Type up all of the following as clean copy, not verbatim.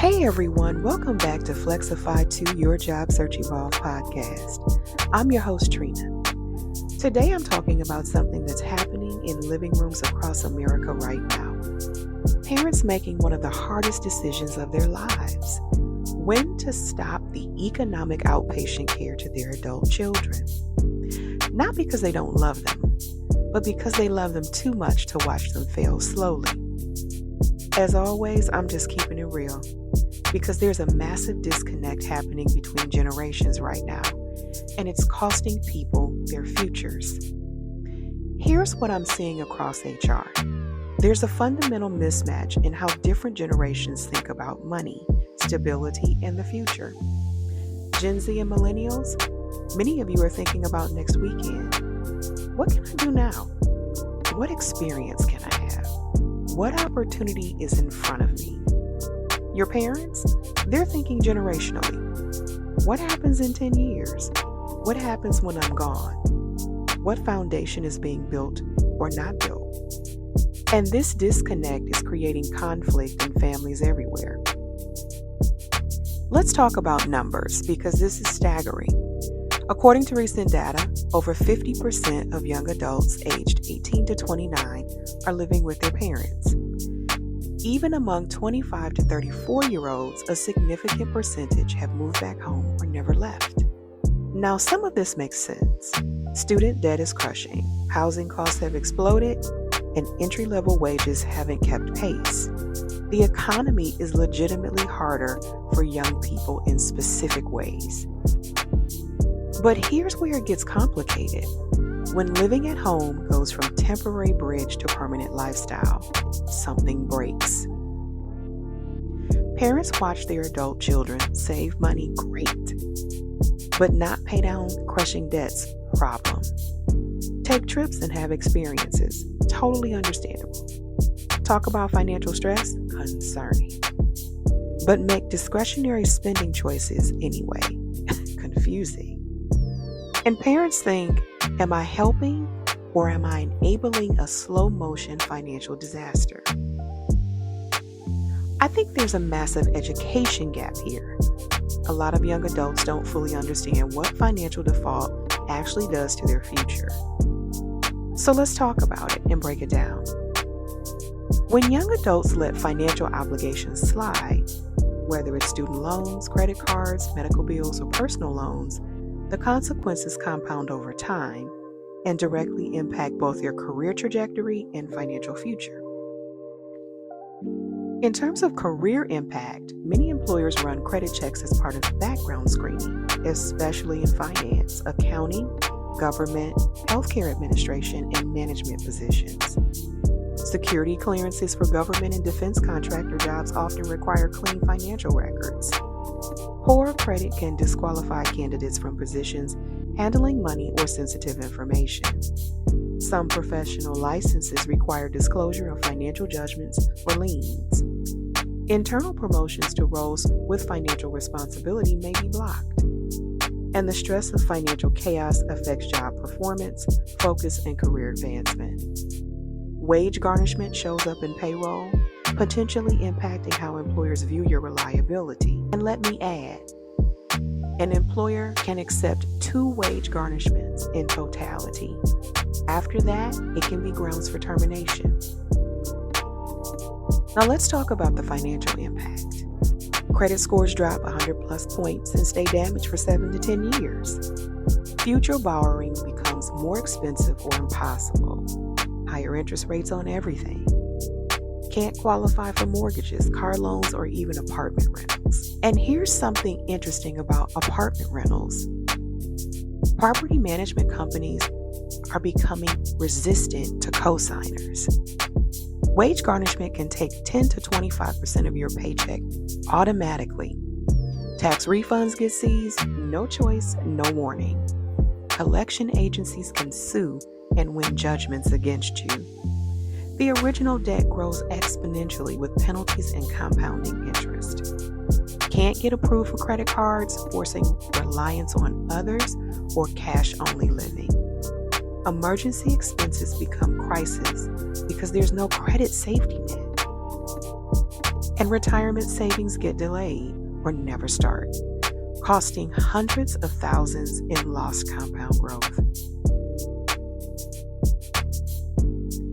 Hey everyone, welcome back to Flexify to Your Job Search Evolve podcast. I'm your host Trina. Today I'm talking about something that's happening in living rooms across America right now. Parents making one of the hardest decisions of their lives: when to stop the economic outpatient care to their adult children. Not because they don't love them, but because they love them too much to watch them fail slowly. As always, I'm just keeping it real, because there's a massive disconnect happening between generations right now, and it's costing people their futures. Here's what I'm seeing across HR. There's a fundamental mismatch in how different generations think about money, stability, and the future. Gen Z and Millennials, many of you are thinking about next weekend. What can I do now? What experience can I have? What opportunity is in front of me? Your parents, they're thinking generationally. What happens in 10 years? What happens when I'm gone? What foundation is being built or not built? And this disconnect is creating conflict in families everywhere. Let's talk about numbers, because this is staggering. According to recent data, over 50% of young adults aged 18 to 29 are living with their parents. Even among 25 to 34-year-olds, a significant percentage have moved back home or never left. Now, some of this makes sense. Student debt is crushing, housing costs have exploded, and entry-level wages haven't kept pace. The economy is legitimately harder for young people in specific ways. But here's where it gets complicated. When living at home goes from temporary bridge to permanent lifestyle, something breaks. Parents watch their adult children save money, great, but not pay down crushing debts, problem. Take trips and have experiences, totally understandable. Talk about financial stress, concerning. But make discretionary spending choices anyway, confusing. And parents think, am I helping or am I enabling a slow motion financial disaster? I think there's a massive education gap here. A lot of young adults don't fully understand what financial default actually does to their future. So let's talk about it and break it down. When young adults let financial obligations slide, whether it's student loans, credit cards, medical bills, or personal loans, the consequences compound over time and directly impact both their career trajectory and financial future. In terms of career impact, many employers run credit checks as part of background screening, especially in finance, accounting, government, healthcare administration, and management positions. Security clearances for government and defense contractor jobs often require clean financial records. Poor credit can disqualify candidates from positions handling money or sensitive information. Some professional licenses require disclosure of financial judgments or liens. Internal promotions to roles with financial responsibility may be blocked. And the stress of financial chaos affects job performance, focus, and career advancement. Wage garnishment shows up in payroll, potentially impacting how employers view your reliability. And let me add, an employer can accept 2 wage garnishments in totality. After that, it can be grounds for termination. Now let's talk about the financial impact. Credit scores drop 100 plus points and stay damaged for 7 to 10 years. Future borrowing becomes more expensive or impossible. Higher interest rates on everything. Can't qualify for mortgages, car loans, or even apartment rentals. And here's something interesting about apartment rentals. Property management companies are becoming resistant to co-signers. Wage garnishment can take 10 to 25% of your paycheck automatically. Tax refunds get seized, no choice, no warning. Collection agencies can sue and win judgments against you. The original debt grows exponentially with penalties and compounding interest. Can't get approved for credit cards, forcing reliance on others or cash-only living. Emergency expenses become crisis because there's no credit safety net. and retirement savings get delayed or never start, costing hundreds of thousands in lost compound growth.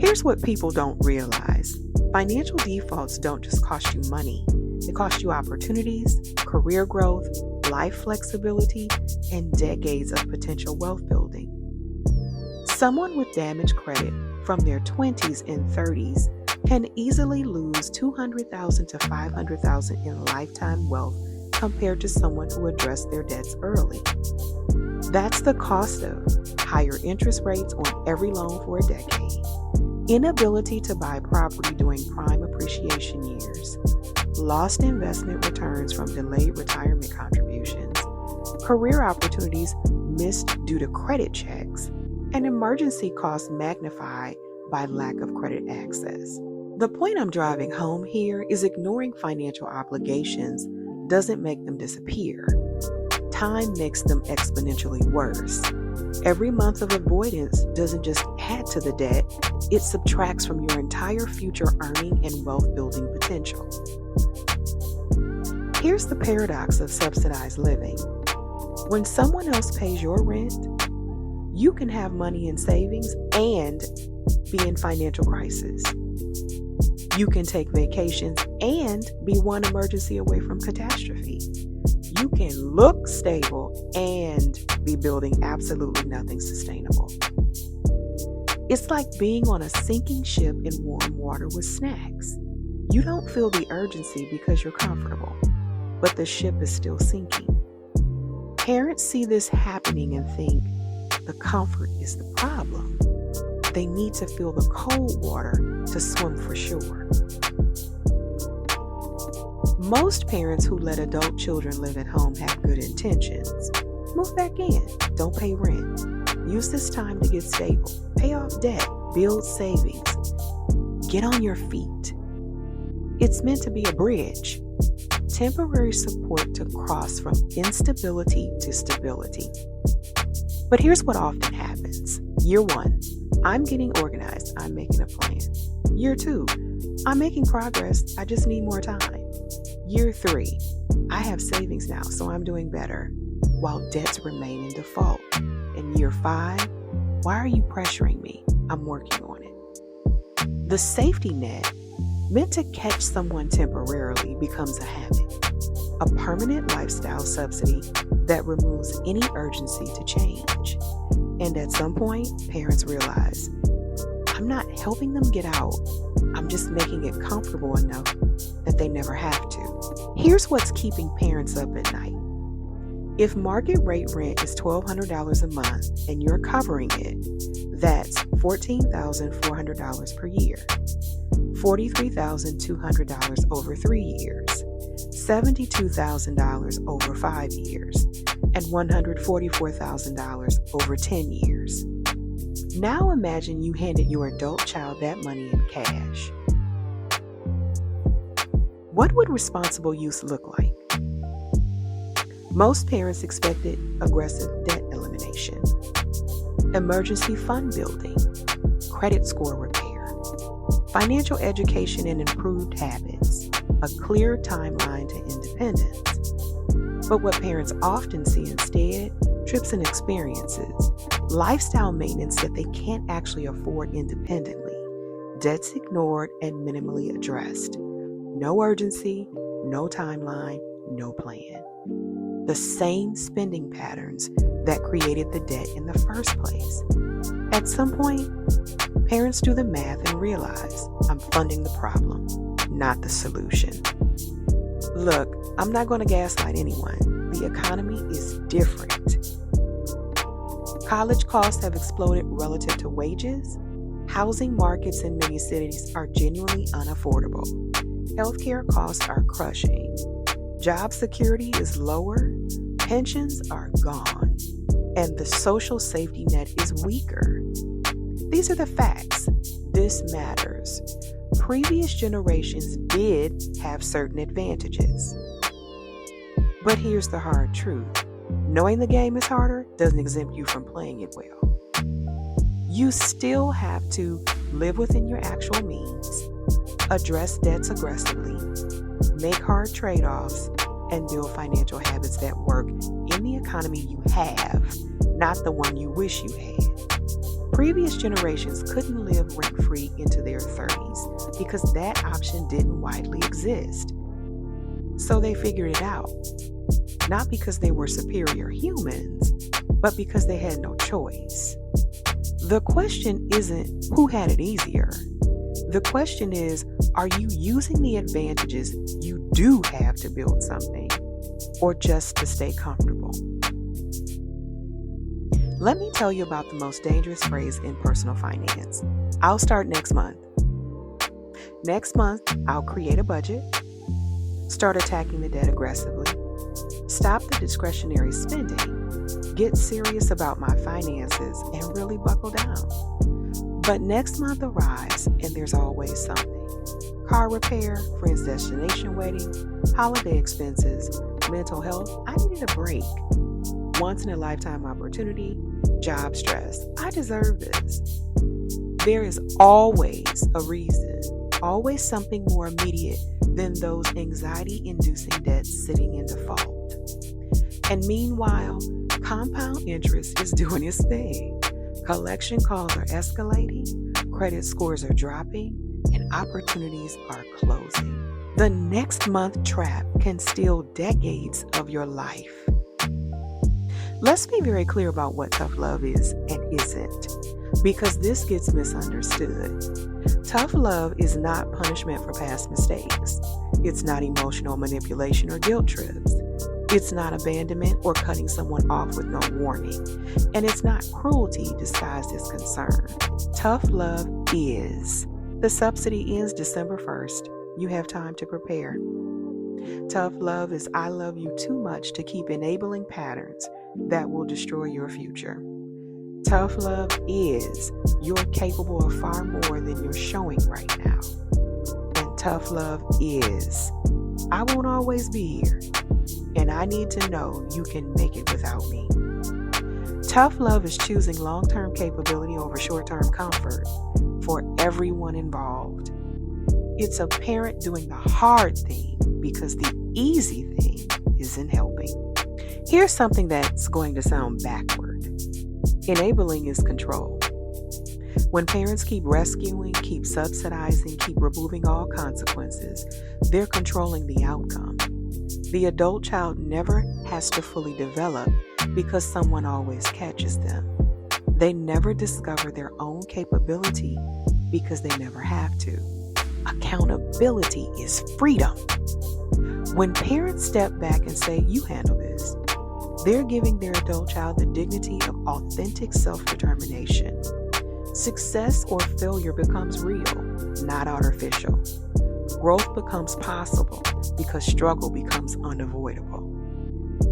Here's what people don't realize. Financial defaults don't just cost you money. They cost you opportunities, career growth, life flexibility, and decades of potential wealth building. Someone with damaged credit from their 20s and 30s can easily lose $200,000 to $500,000 in lifetime wealth compared to someone who addressed their debts early. That's the cost of higher interest rates on every loan for a decade, inability to buy property during prime appreciation years, lost investment returns from delayed retirement contributions, career opportunities missed due to credit checks, and emergency costs magnified by lack of credit access. The point I'm driving home here is ignoring financial obligations doesn't make them disappear. Time makes them exponentially worse. Every month of avoidance doesn't just add to the debt, it subtracts from your entire future earning and wealth building potential. Here's the paradox of subsidized living. When someone else pays your rent, you can have money in savings and be in financial crisis. You can take vacations and be one emergency away from catastrophe. You can look stable and be building absolutely nothing sustainable. It's like being on a sinking ship in warm water with snacks. You don't feel the urgency because you're comfortable, but the ship is still sinking. Parents see this happening and think the comfort is the problem. They need to feel the cold water to swim for shore. Most parents who let adult children live at home have good intentions. Move back in. Don't pay rent. Use this time to get stable. Pay off debt. Build savings. Get on your feet. It's meant to be a bridge. Temporary support to cross from instability to stability. But here's what often happens. Year 1, I'm getting organized. I'm making a plan. Year 2, I'm making progress. I just need more time. Year 3, I have savings now, so I'm doing better, while debts remain in default. And year 5, why are you pressuring me? I'm working on it. The safety net, meant to catch someone temporarily, becomes a habit, a permanent lifestyle subsidy that removes any urgency to change. And at some point, parents realize, I'm not helping them get out. I'm just making it comfortable enough that they never have to. Here's what's keeping parents up at night. If market rate rent is $1,200 a month and you're covering it, that's $14,400 per year, $43,200 over 3 years, $72,000 over 5 years, and $144,000 over 10 years. Now imagine you handed your adult child that money in cash. What would responsible use look like? Most parents expected aggressive debt elimination, emergency fund building, credit score repair, financial education and improved habits, a clear timeline to independence. But what parents often see instead, trips and experiences, lifestyle maintenance that they can't actually afford independently, debts ignored and minimally addressed. No urgency, no timeline, no plan. The same spending patterns that created the debt in the first place. At some point, parents do the math and realize, I'm funding the problem, not the solution. Look, I'm not going to gaslight anyone. The economy is different. College costs have exploded relative to wages. Housing markets in many cities are genuinely unaffordable. Healthcare costs are crushing. Job security is lower. Pensions are gone. And the social safety net is weaker. These are the facts. This matters. Previous generations did have certain advantages. But here's the hard truth. Knowing the game is harder doesn't exempt you from playing it well. You still have to live within your actual means, address debts aggressively, make hard trade-offs, and build financial habits that work in the economy you have, not the one you wish you had. Previous generations couldn't live rent-free into their 30s because that option didn't widely exist. So they figured it out, not because they were superior humans, but because they had no choice. The question isn't who had it easier. The question is, are you using the advantages you do have to build something, or just to stay comfortable? Let me tell you about the most dangerous phrase in personal finance. I'll start next month. Next month, I'll create a budget, start attacking the debt aggressively, stop the discretionary spending, get serious about my finances, and really buckle down. But next month arrives, and there's always something. Car repair, friends' destination wedding, holiday expenses, mental health. I needed a break. Once in a lifetime opportunity, job stress. I deserve this. There is always a reason, always something more immediate than those anxiety-inducing debts sitting in default. And meanwhile, compound interest is doing its thing. Collection calls are escalating, credit scores are dropping, and opportunities are closing. The next month trap can steal decades of your life. Let's be very clear about what tough love is and isn't, because this gets misunderstood. Tough love is not punishment for past mistakes. It's not emotional manipulation or guilt trips. It's not abandonment or cutting someone off with no warning. And it's not cruelty disguised as concern. Tough love is. The subsidy ends December 1st. You have time to prepare. Tough love is I love you too much to keep enabling patterns that will destroy your future. Tough love is you're capable of far more than you're showing right now. And tough love is I won't always be here, and I need to know you can make it without me. Tough love is choosing long-term capability over short-term comfort for everyone involved. It's a parent doing the hard thing because the easy thing isn't helping. Here's something that's going to sound backward. Enabling is control. When parents keep rescuing, keep subsidizing, keep removing all consequences, they're controlling the outcome. The adult child never has to fully develop because someone always catches them. They never discover their own capability because they never have to. Accountability is freedom. When parents step back and say, you handle this, they're giving their adult child the dignity of authentic self-determination. Success or failure becomes real, not artificial. Growth becomes possible because struggle becomes unavoidable.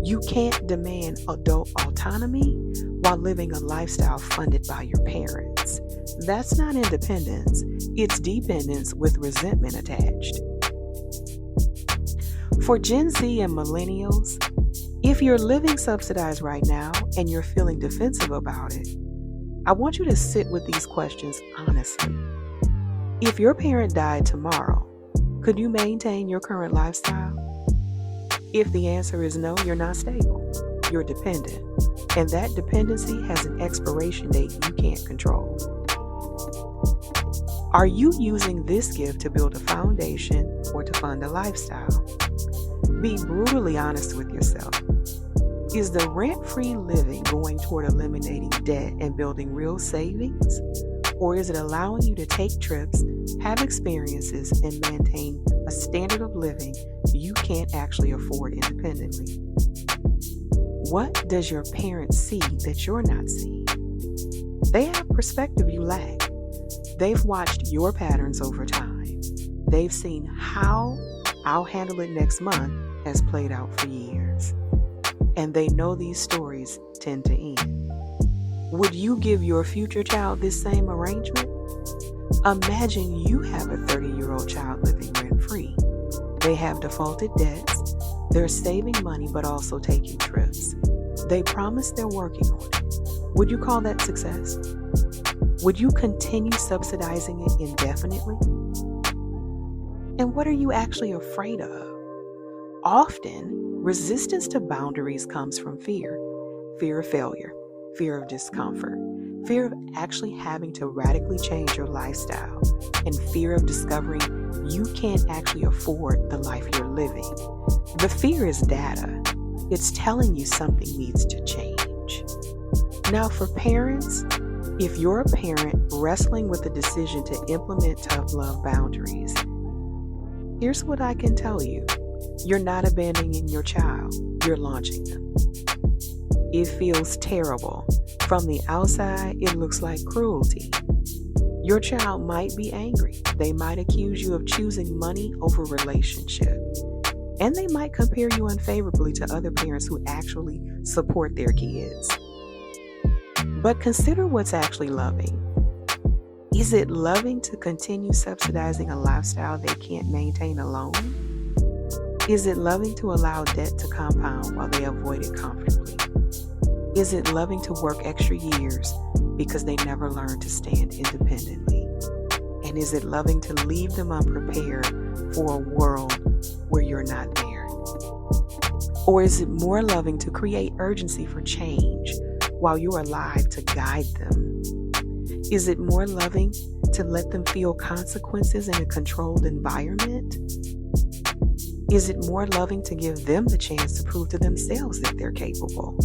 You can't demand adult autonomy while living a lifestyle funded by your parents. That's not independence, it's dependence with resentment attached. For Gen Z and Millennials, if you're living subsidized right now and you're feeling defensive about it, I want you to sit with these questions honestly. If your parent died tomorrow, could you maintain your current lifestyle? If the answer is no, you're not stable. You're dependent. And that dependency has an expiration date you can't control. Are you using this gift to build a foundation or to fund a lifestyle? Be brutally honest with yourself. Is the rent-free living going toward eliminating debt and building real savings? Or is it allowing you to take trips, have experiences, and maintain a standard of living you can't actually afford independently? What does your parents see that you're not seeing? They have perspective you lack. They've watched your patterns over time. They've seen how I'll handle it next month has played out for years. And they know these stories tend to end. Would you give your future child this same arrangement? Imagine you have a 30-year-old child living rent-free. They have defaulted debts. They're saving money but also taking trips. They promise they're working on it. Would you call that success? Would you continue subsidizing it indefinitely? And what are you actually afraid of? Often, resistance to boundaries comes from fear. Fear of failure, fear of discomfort, fear of actually having to radically change your lifestyle, and fear of discovering you can't actually afford the life you're living. The fear is data. It's telling you something needs to change. Now, for parents, if you're a parent wrestling with the decision to implement tough love boundaries, here's what I can tell you. You're not abandoning your child, you're launching them. It feels terrible. From the outside, it looks like cruelty. Your child might be angry. They might accuse you of choosing money over relationship. And they might compare you unfavorably to other parents who actually support their kids. But consider what's actually loving. Is it loving to continue subsidizing a lifestyle they can't maintain alone? Is it loving to allow debt to compound while they avoid it comfortably? Is it loving to work extra years because they never learned to stand independently? And is it loving to leave them unprepared for a world where you're not there? Or is it more loving to create urgency for change while you're alive to guide them? Is it more loving to let them feel consequences in a controlled environment? Is it more loving to give them the chance to prove to themselves that they're capable?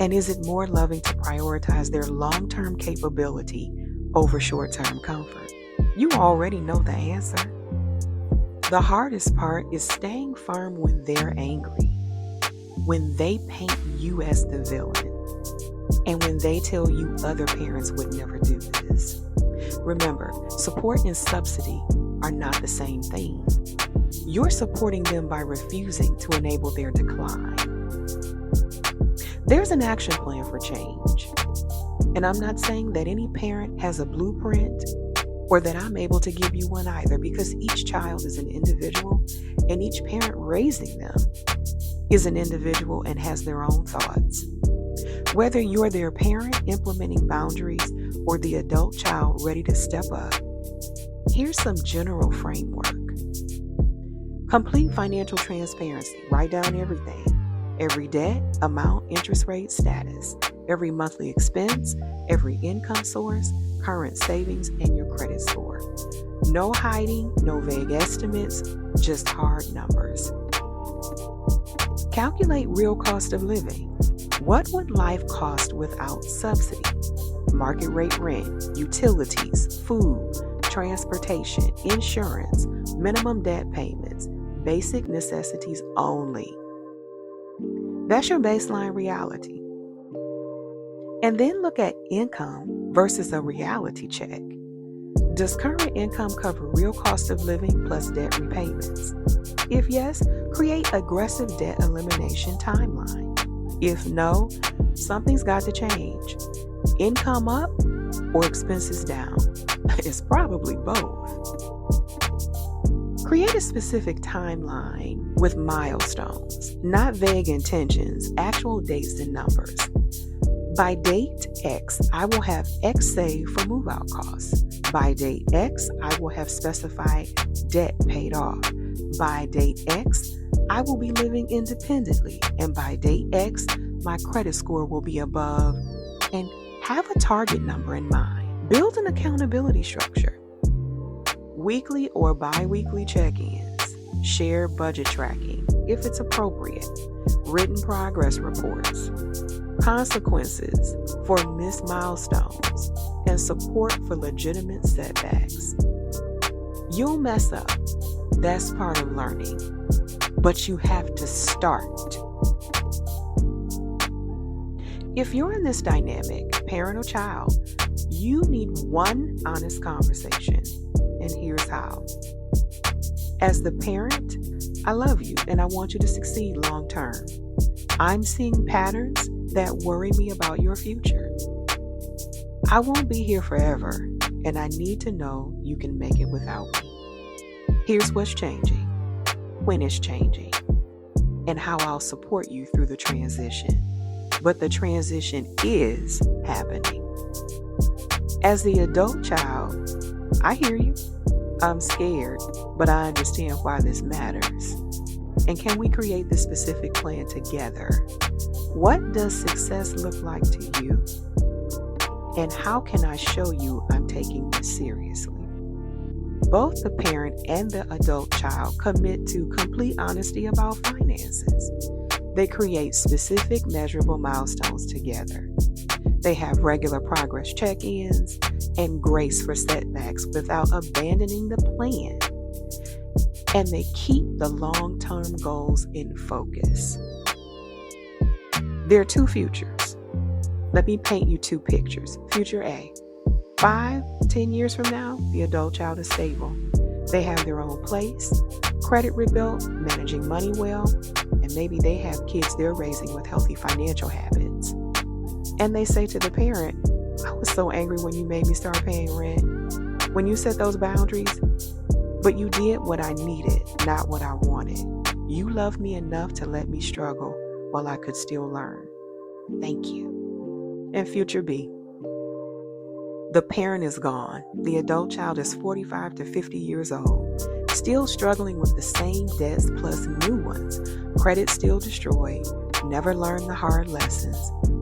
And is it more loving to prioritize their long-term capability over short-term comfort? You already know the answer. The hardest part is staying firm when they're angry, when they paint you as the villain, and when they tell you other parents would never do this. Remember, support and subsidy are not the same thing. You're supporting them by refusing to enable their decline. There's an action plan for change. And I'm not saying that any parent has a blueprint or that I'm able to give you one either, because each child is an individual and each parent raising them is an individual and has their own thoughts. Whether you're their parent implementing boundaries or the adult child ready to step up, here's some general framework. Complete financial transparency. Write down everything. Every debt, amount, interest rate, status. Every monthly expense, every income source, current savings, and your credit score. No hiding, no vague estimates, just hard numbers. Calculate real cost of living. What would life cost without subsidy? Market rate rent, utilities, food, transportation, insurance, minimum debt payments, basic necessities only. That's your baseline reality. And then look at income versus a reality check. Does current income cover real cost of living plus debt repayments? If yes, create aggressive debt elimination timeline. If no, something's got to change. Income up or expenses down? It's probably both. Create a specific timeline with milestones, not vague intentions, actual dates and numbers. By date X, I will have X saved for move-out costs. By date X, I will have specified debt paid off. By date X, I will be living independently. And by date X, my credit score will be above. And have a target number in mind. Build an accountability structure. Weekly or bi-weekly check-ins. Share budget tracking, if it's appropriate. Written progress reports. Consequences for missed milestones, and support for legitimate setbacks. You'll mess up. That's part of learning. But you have to start. If you're in this dynamic, parent or child, you need one honest conversation. And here's how. As the parent, I love you and I want you to succeed long term. I'm seeing patterns that worry me about your future. I won't be here forever, and I need to know you can make it without me. Here's what's changing, when it's changing, and how I'll support you through the transition. But the transition is happening. As the adult child, I hear you. I'm scared, but I understand why this matters. And can we create this specific plan together? What does success look like to you? And how can I show you I'm taking this seriously? Both the parent and the adult child commit to complete honesty about finances. They create specific measurable milestones together. They have regular progress check-ins and grace for setbacks without abandoning the plan. And they keep the long-term goals in focus. There are two futures. Let me paint you two pictures. Future A. 5-10 years from now, the adult child is stable. They have their own place, credit rebuilt, managing money well, and maybe they have kids they're raising with healthy financial habits. And they say to the parent, I was so angry when you made me start paying rent, when you set those boundaries, but you did what I needed, not what I wanted. You loved me enough to let me struggle while I could still learn. Thank you. And future B. The parent is gone. The adult child is 45 to 50 years old, still struggling with the same debts plus new ones. Credit still destroyed, never learned the hard lessons,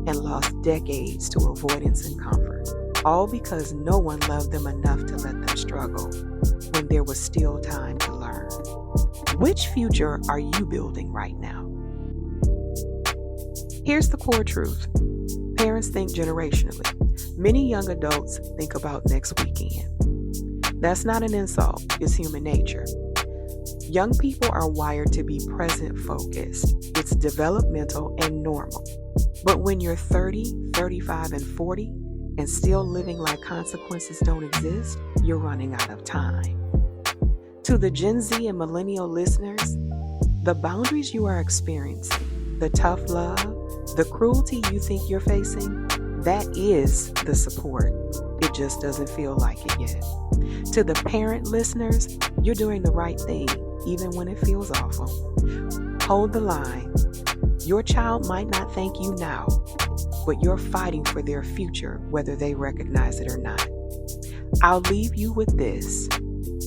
and lost decades to avoidance and comfort. All because no one loved them enough to let them struggle when there was still time to learn. Which future are you building right now? Here's the core truth. Parents think generationally. Many young adults think about next weekend. That's not an insult, it's human nature. Young people are wired to be present focused. It's developmental and normal. But when you're 30, 35, and 40, and still living like consequences don't exist, you're running out of time. To the Gen Z and Millennial listeners, the boundaries you are experiencing, the tough love, the cruelty you think you're facing, that is the support. It just doesn't feel like it yet. To the parent listeners, you're doing the right thing, even when it feels awful. Hold the line. Your child might not thank you now, but you're fighting for their future, whether they recognize it or not. I'll leave you with this.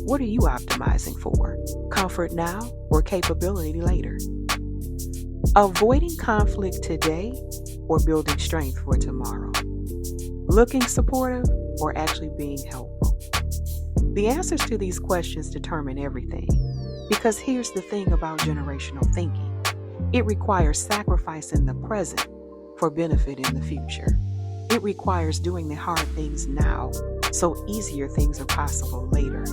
What are you optimizing for? Comfort now or capability later? Avoiding conflict today or building strength for tomorrow? Looking supportive or actually being helpful? The answers to these questions determine everything. Because here's the thing about generational thinking. It requires sacrifice in the present for benefit in the future. It requires doing the hard things now so easier things are possible later.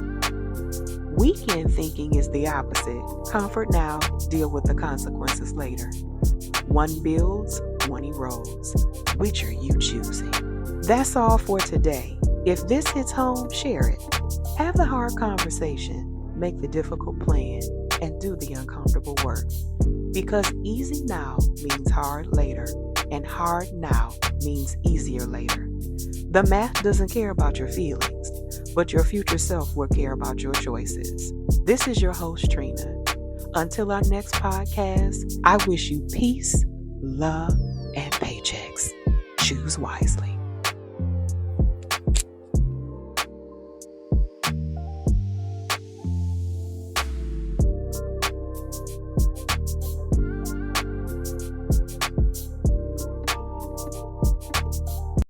Weekend thinking is the opposite. Comfort now, deal with the consequences later. One builds, one erodes. Which are you choosing? That's all for today. If this hits home, share it. Have the hard conversation, make the difficult plan, and do the uncomfortable work. Because easy now means hard later, and hard now means easier later. The math doesn't care about your feelings, but your future self will care about your choices. This is your host, Trina. Until our next podcast, I wish you peace, love, and paychecks. Choose wisely.